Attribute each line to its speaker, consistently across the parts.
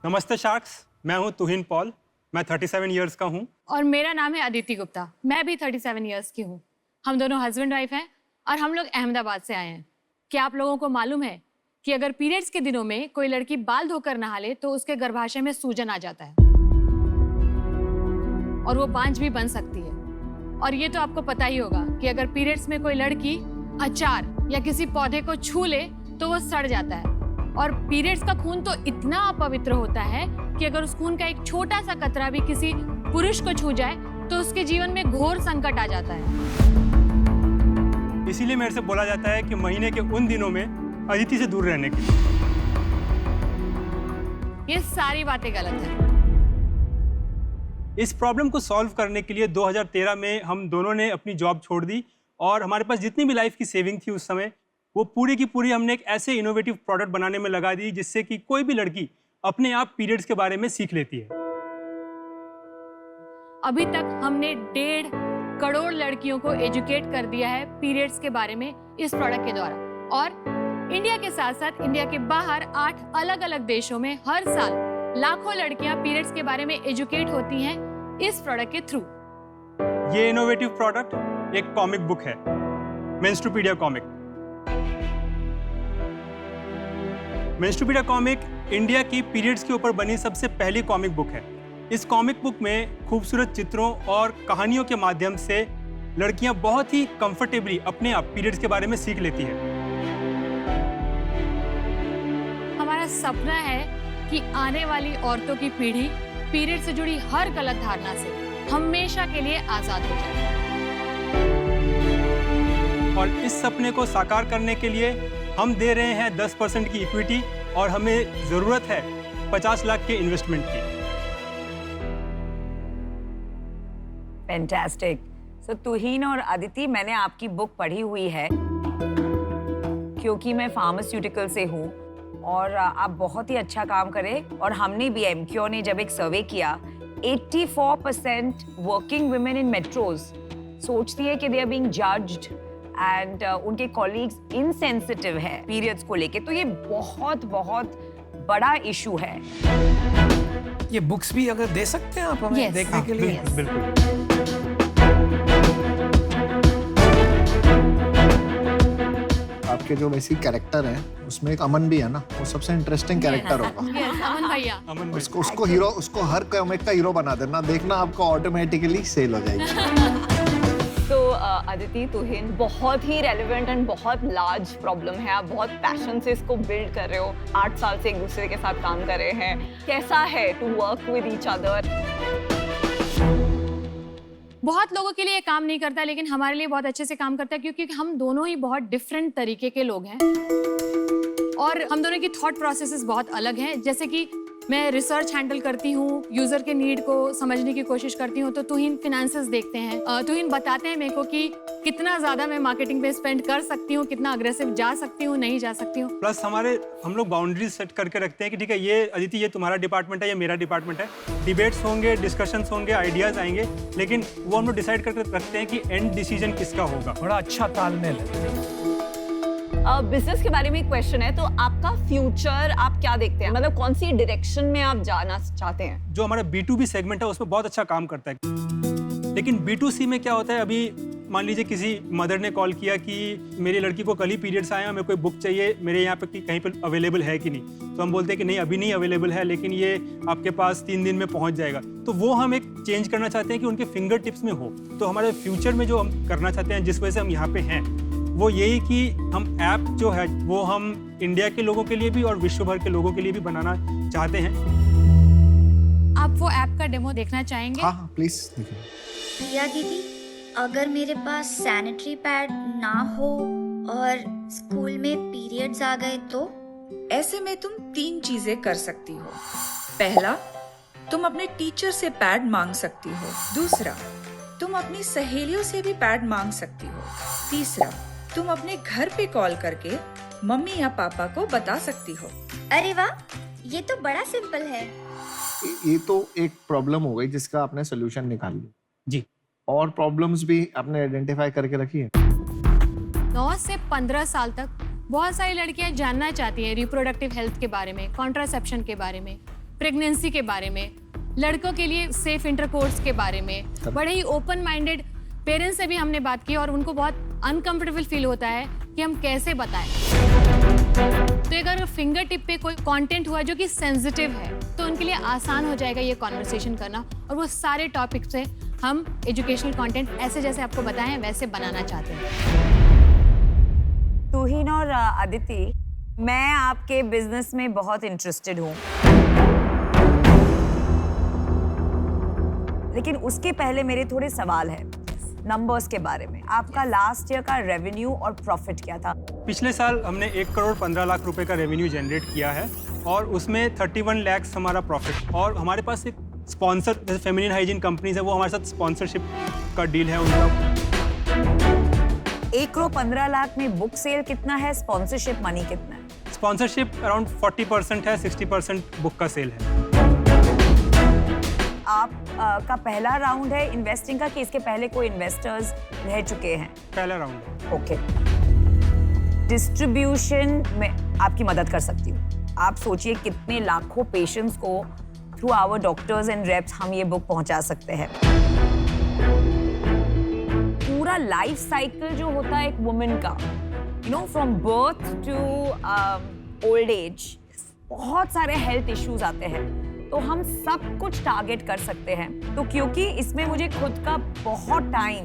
Speaker 1: नमस्ते शार्क्स, मैं हूं तुहिन पॉल। मैं 37 इयर्स का हूं।
Speaker 2: और मेरा नाम है अदिति गुप्ता। मैं भी 37 इयर्स की हूँ। हम दोनों हस्बैंड वाइफ हैं और हम लोग अहमदाबाद से आए हैं। क्या आप लोगों को मालूम है कि अगर पीरियड्स के दिनों में कोई लड़की बाल धोकर नहा ले तो उसके गर्भाशय में सूजन आ जाता है और वो बांझ भी बन सकती है। और ये तो आपको पता ही होगा कि अगर पीरियड्स में कोई लड़की अचार या किसी पौधे को छू ले तो वो सड़ जाता है। और पीरियड्स का खून तो इतना अपवित्र होता है कि अगर उस खून का एक छोटा सा कतरा भी किसी पुरुष को छू जाए तो उसके जीवन में घोर संकट आ जाता है।
Speaker 1: इसीलिए मेरे से बोला जाता है कि महीने के उन दिनों में अदिति से दूर रहने के लिए।
Speaker 2: ये सारी बातें गलत हैं।
Speaker 1: इस प्रॉब्लम को सॉल्व करने के लिए 2013 में हम दोनों ने अपनी जॉब छोड़ दी और हमारे पास जितनी भी लाइफ की सेविंग थी उस समय, वो पूरी की पूरी हमने एक ऐसे इनोवेटिव प्रोडक्ट बनाने में लगा दी जिससे कि कोई भी लड़की अपने आप पीरियड्स के बारे में सीख लेती है।
Speaker 2: अभी तक हमने 1.5 करोड़ लड़कियों को एजुकेट कर दिया है पीरियड्स के बारे में इस प्रोडक्ट के द्वारा। और इंडिया के साथ साथ इंडिया के बाहर 8 अलग अलग देशों में हर साल लाखों लड़कियां पीरियड्स के बारे में एजुकेट होती हैं इस प्रोडक्ट के थ्रू।
Speaker 1: ये इनोवेटिव प्रोडक्ट एक कॉमिक बुक है, मेंस्ट्रुपीडिया कॉमिक। मेंस्ट्रुपीडिया कॉमिक इंडिया की पीरियड्स के ऊपर बनी सबसे पहली कॉमिक बुक है। इस कॉमिक बुक में खूबसूरत चित्रों और कहानियों के माध्यम से लड़कियां बहुत ही कंफर्टेबली अपने आप पीरियड्स के बारे में सीख लेती है।
Speaker 2: हमारा सपना है कि आने वाली औरतों की पीढ़ी पीरियड से जुड़ी हर गलत धारणा से हमेशा के लिए आजाद हो जाए।
Speaker 1: और इस सपने को साकार करने के लिए हम दे रहे हैं 10% की इक्विटी और हमें जरूरत है 50 लाख के इन्वेस्टमेंट की।
Speaker 3: फैंटास्टिक। सो तुहिन और अदिति, मैंने आपकी बुक पढ़ी हुई है क्योंकि मैं फार्मास्यूटिकल से हूँ और आप बहुत ही अच्छा काम करें। और हमने भी एमक्यू ने जब एक सर्वे किया, 84% वर्किंग वुमेन इन मेट्रोज सोचती है कि they are being judged and उनके कॉलीग्स इनसेंसिटिव है पीरियड्स को लेके। तो ये बहुत बहुत बड़ा इशू है।
Speaker 4: ये बुक्स भी अगर दे सकते हैं आप हमें देखने के लिए?
Speaker 1: बिल्कुल।
Speaker 5: आपके जो बेसिक कैरेक्टर है उसमें एक अमन भी है ना, वो सबसे इंटरेस्टिंग कैरेक्टर होगा।
Speaker 2: अमन भैया,
Speaker 5: उसको हीरो, उसको हर कॉमिक का हीरो बना देना, देखना आपको ऑटोमेटिकली सेल हो जाएगी।
Speaker 6: तो अदिति, तुहिन, बहुत ही रेलेवेंट एंड बहुत लार्ज प्रॉब्लम है। आप बहुत पैशन से इसको बिल्ड कर रहे हो। 8 साल से एक दूसरे के साथ काम कर रहे हैं। कैसा है to work with each other?
Speaker 2: बहुत लोगों के लिए काम नहीं करता लेकिन हमारे लिए बहुत अच्छे से काम करता है क्योंकि हम दोनों ही बहुत डिफरेंट तरीके के लोग हैं और हम दोनों की थॉट प्रोसेसेस बहुत अलग हैं। जैसे कि मैं रिसर्च हैंडल करती हूँ, यूजर के नीड को समझने की कोशिश करती हूँ, तो तुहिन फिनेंसेस देखते हैं। तुहिन बताते हैं मेरे को कि कितना ज्यादा मैं मार्केटिंग पे स्पेंड कर सकती हूँ, कितना अग्रेसिव जा सकती हूँ, नहीं जा सकती हूँ।
Speaker 1: प्लस हम लोग बाउंड्रीज सेट करके रखते हैं कि ठीक है, ये अदिति ये तुम्हारा डिपार्टमेंट है, ये मेरा डिपार्टमेंट है। डिबेट्स होंगे, डिस्कशंस होंगे, आइडियाज आएंगे, लेकिन वो हम लोग डिसाइड करके रखते हैं कि एंड डिसीजन किसका होगा।
Speaker 4: बड़ा अच्छा तालमेल है।
Speaker 6: बिजनेस के बारे में एक क्वेश्चन है, तो आपका फ्यूचर आप क्या देखते हैं? मतलब कौन सी डायरेक्शन में आप जाना चाहते हैं?
Speaker 1: जो हमारा B2B सेगमेंट है उसमें बहुत अच्छा काम करता है, लेकिन B2C में क्या होता है, अभी मान लीजिए किसी मदर ने कॉल किया कि मेरी लड़की को कल ही पीरियड्स आए हैं, मेरे कोई बुक चाहिए, मेरे यहाँ पे कहीं पर अवेलेबल है कि नहीं। तो हम बोलते हैं कि नहीं, अभी नहीं अवेलेबल है, लेकिन ये आपके पास 3 दिन में पहुँच जाएगा। तो वो हम एक चेंज करना चाहते हैं कि उनके फिंगर टिप्स में हो। तो हमारे फ्यूचर में जो हम करना चाहते हैं, जिस वजह से हम यहाँ पे हैं, वो यही कि हम ऐप जो है वो हम इंडिया के लोगों के लिए भी और विश्व भर के लोगों के लिए भी बनाना चाहते हैं।
Speaker 2: आप वो ऐप का डेमो देखना चाहेंगे?
Speaker 5: हाँ प्लीज देखिए।
Speaker 7: प्रिया दीदी, अगर मेरे पास सैनिटरी पैड ना हो और स्कूल में पीरियड्स आ गए तो?
Speaker 8: ऐसे में तुम 3 चीजें कर सकती हो। पहला, तुम अपने टीचर से पैड मांग सकती हो। दूसरा, तुम अपनी सहेलियों से भी पैड मांग सकती हो। तीसरा, तुम अपने घर पे कॉल करके मम्मी या पापा को बता सकती हो।
Speaker 7: अरे वाह, ये तो बड़ा सिंपल है।
Speaker 5: ये तो एक प्रॉब्लम हो गई जिसका आपने सोल्यूशन निकाल लिया
Speaker 1: जी।
Speaker 5: और प्रॉब्लम्स भी आपने आइडेंटिफाई करके रखी है।
Speaker 2: 9 से 15 साल तक बहुत सारी लड़कियां जानना चाहती हैं रिप्रोडक्टिव हेल्थ के बारे में, कॉन्ट्रासेप्शन के बारे में, प्रेगनेंसी के बारे में, लड़कों के लिए सेफ इंटरकोर्स के बारे में, बड़े ही ओपन माइंडेड पेरेंट्स से भी हमने बात की और उनको बहुत अनकंफर्टेबल फील होता है कि हम कैसे बताएं। तो अगर फिंगर टिप पे कोई कंटेंट हुआ जो कि सेंसिटिव है तो उनके लिए आसान हो जाएगा ये कॉन्वर्सेशन करना, और वो सारे टॉपिक्स से हम एजुकेशनल कंटेंट ऐसे जैसे आपको बताएं वैसे बनाना चाहते हैं।
Speaker 3: तुहिन और अदिति, मैं आपके बिजनेस में बहुत इंटरेस्टेड हूँ, लेकिन उसके पहले मेरे थोड़े सवाल हैं नंबर्स के बारे में। आपका लास्ट ईयर का रेवेन्यू और प्रॉफिट क्या था?
Speaker 1: पिछले साल हमने 1 करोड़ 15 लाख रुपए का रेवेन्यू जनरेट किया है और उसमें 31 लाख हमारा प्रॉफिट, और हमारे पास एक स्पॉन्सर जैसे फेमिनिन हाइजीन कंपनीज है, वो हमारे साथ स्पॉन्सरशिप का डील है उनका।
Speaker 3: 1 करोड़ 15 लाख में बुक सेल कितना है, स्पॉन्सरशिप मनी कितना है?
Speaker 1: स्पॉन्सरशिप अराउंड 40% है, 60% बुक का सेल है।
Speaker 3: आप का पहला राउंड है इन्वेस्टिंग का कि इसके पहले कोई इन्वेस्टर्स रह चुके हैं?
Speaker 1: पहला राउंड।
Speaker 3: ओके। डिस्ट्रीब्यूशन में आपकी मदद कर सकती हूँ। आप सोचिए कितने लाखों पेशेंट्स को through our doctors and reps हम ये बुक पहुंचा सकते हैं। पूरा लाइफ साइकिल जो होता है एक वुमेन का, you know, from birth to old age, बहुत सारे हेल्थ इश्यूज आते हैं, तो हम सब कुछ टारगेट कर सकते हैं। तो क्योंकि इसमें मुझे खुद का बहुत टाइम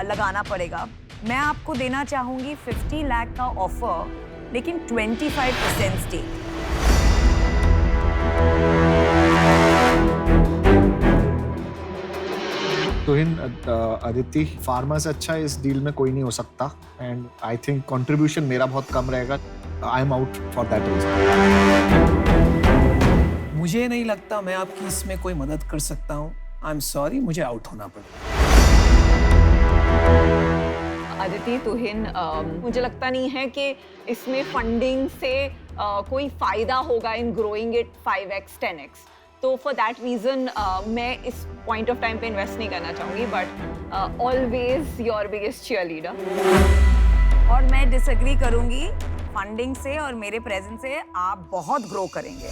Speaker 3: लगाना पड़ेगा, मैं आपको देना चाहूंगी 50 लाख का ऑफर, लेकिन 25% स्टेक।
Speaker 5: तुहिन, अदिति, फार्मा से अच्छा इस डील में कोई नहीं हो सकता, एंड आई थिंक कंट्रीब्यूशन मेरा बहुत कम रहेगा। I am out for that reason.
Speaker 4: मुझे नहीं लगता मैं आपकी इसमें कोई मदद कर सकता हूँ। आई एम सॉरी, मुझे आउट होना पड़ेगा।
Speaker 6: अदिति, तुहिन, मुझे लगता नहीं है कि इसमें फंडिंग से कोई फायदा होगा इन ग्रोइंग इट 5x 10x। तो फॉर दैट रीजन मैं इस पॉइंट ऑफ टाइम पे इन्वेस्ट नहीं करना चाहूँगी, but always your biggest cheerleader.
Speaker 3: और मैं डिसएग्री करूंगी, फंडिंग से और मेरे प्रेजेंस से आप बहुत ग्रो करेंगे।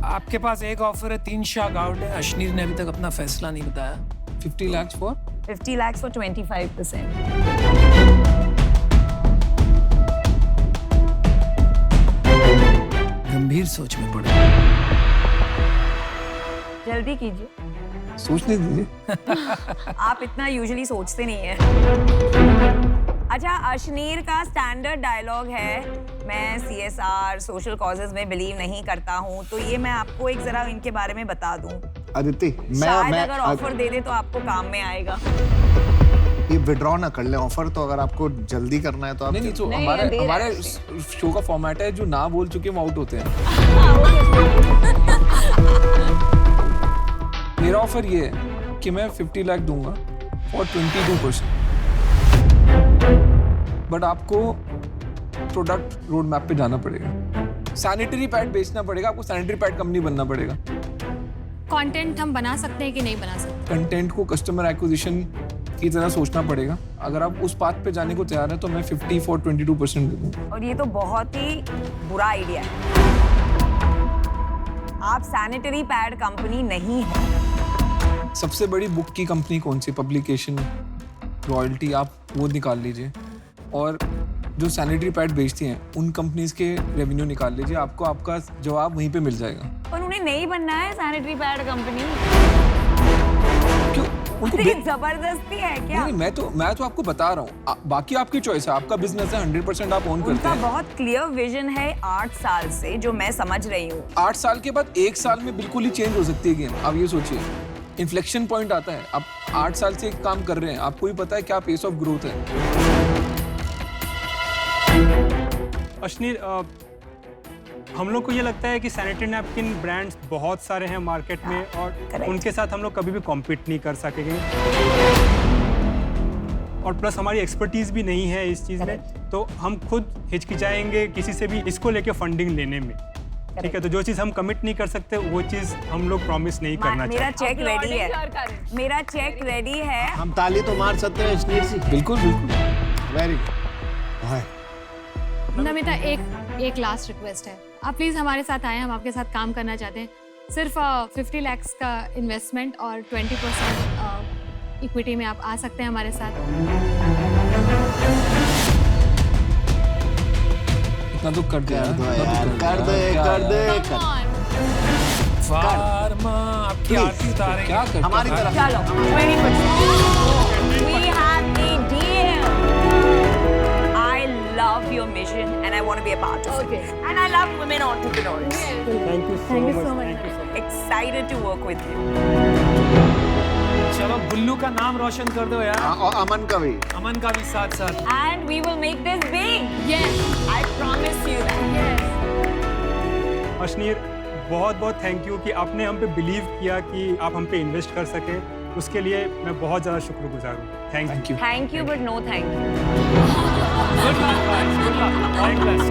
Speaker 4: आपके पास एक ऑफर है 3 शाख आउट है। अश्नीर ने अभी तक अपना फैसला नहीं बताया।
Speaker 9: 50 lakhs for?
Speaker 3: 50 lakhs for 25%।
Speaker 4: गंभीर सोच में पड़े।
Speaker 3: जल्दी कीजिए,
Speaker 9: सोचने दीजिए।
Speaker 3: आप इतना यूजुअली सोचते नहीं है। अच्छा, अश्नीर का स्टैंडर्ड डायलॉग है, मैं CSR सोशल कॉजेज में बिलीव नहीं करता हूँ, तो ये मैं आपको एक जरा इनके बारे में बता दूं।
Speaker 5: अदिति,
Speaker 3: शायद अगर ऑफर दे दे तो आपको काम में आएगा।
Speaker 5: ये विड्रॉ ना कर ले ऑफर, तो अगर आपको जल्दी करना है तो आप
Speaker 9: नहीं, तो हमारे शो का फॉर्मेट है, जो ना बोल चुके वो आउट होते हैं। मेरा ऑफर ये है कि मैं 50 लाख दूंगा और 22%, बट आपको प्रोडक्ट रोड मैप पे जाना पड़ेगा। सैनिटरी पैड बेचना पड़ेगा, आपको सैनिटरी पैड कंपनी बनना पड़ेगा।
Speaker 2: कंटेंट हम बना सकते हैं कि नहीं बना सकते?
Speaker 9: कंटेंट को कस्टमर एक्विजिशन की तरह सोचना पड़ेगा। अगर आप उस पाथ पे जाने को तैयार हैं तो मैं 50 for 22% दे दूंगा।
Speaker 3: और ये तो बहुत ही बुरा आइडिया है। आप सैनिटरी पैड कंपनी नहीं है।
Speaker 9: सबसे बड़ी बुक की कंपनी कौन सी? पब्लिकेशन, रॉयल्टी, आप वो निकाल लीजिए, और जो सैनिटरी पैड बेचती हैं उन कंपनीज के रेवेन्यू निकाल लीजिए, आपको आपका जवाब वहीं पे मिल जाएगा।
Speaker 3: पर उन्हें नहीं बनना है सैनिटरी पैड कंपनी।
Speaker 9: क्यों? उनको
Speaker 3: जबरदस्ती है क्या?
Speaker 9: नहीं, मैं तो आपको बता रहा हूँ, बाकी आपकी चॉइस है, आपका बिजनेस है, 100% आप ओन करते
Speaker 3: उनका
Speaker 9: हैं।
Speaker 3: बहुत क्लियर विजन है 8 साल से, जो मैं समझ रही हूँ।
Speaker 9: 8 साल के बाद 1 साल में बिल्कुल ही चेंज हो सकती है गेम। आप ये सोचिए, इन्फ्लेक्शन पॉइंट आता है। आप 8 साल से एक काम कर रहे हैं, आपको भी पता है क्या पेस ऑफ ग्रोथ है।
Speaker 1: अश्नीर, हम लोग को ये लगता है कि सैनिटरी नैपकिन ब्रांड्स बहुत सारे हैं मार्केट में, और उनके साथ हम लोग कभी भी कॉम्पीट नहीं कर सकेंगे, और प्लस हमारी एक्सपर्टीज भी नहीं है इस चीज़ में, तो हम खुद हिचकिचाएंगे किसी से भी इसको लेके फंडिंग लेने में। ठीक है, तो जो चीज़ हम कमिट नहीं कर सकते वो चीज़ हम लोग प्रॉमिस नहीं करना
Speaker 3: मेरा
Speaker 1: चाहते।
Speaker 3: चेक रेडी है, मेरा चेक रेडी है।
Speaker 5: हम ताली तो मार सकते हैं अश्नीर जी।
Speaker 9: बिल्कुल बिल्कुल।
Speaker 5: Very good.
Speaker 2: नमिता, एक लास्ट रिक्वेस्ट है। आप प्लीज़ हमारे साथ आएँ, हम आपके साथ काम करना चाहते हैं। सिर्फ 50 lakhs का इन्वेस्टमेंट और 20% इक्विटी में आप आ सकते हैं हमारे साथ।
Speaker 9: इतना तो कर दे यार,
Speaker 5: कर दे
Speaker 2: Come on.
Speaker 4: फार्मा आपकी आरती उतारेंगे।
Speaker 9: क्या कर
Speaker 5: हमारी तरफ
Speaker 3: चलो 20%. We have a deal. I love your mission and I want to be a part of
Speaker 2: Okay.
Speaker 3: it. And I love women entrepreneurs.
Speaker 1: Thank you
Speaker 2: Thank you so much.
Speaker 3: Excited to work with you.
Speaker 4: चलो बुल्लू का नाम रोशन कर दो यार,
Speaker 5: और अमन का भी
Speaker 4: अमन का भी साथ साथ।
Speaker 3: And we will make this big.
Speaker 2: Yes.
Speaker 3: I promise you that.
Speaker 2: Yes.
Speaker 1: Ashneer, बहुत बहुत थैंक यू कि आपने हम पे बिलीव किया कि आप हम पे इन्वेस्ट कर सके। उसके लिए मैं बहुत ज़्यादा शुक्रगुजार हूँ। Thank you.
Speaker 3: Thank you, but no thank you.
Speaker 4: Good luck, guys. Good luck. All the best.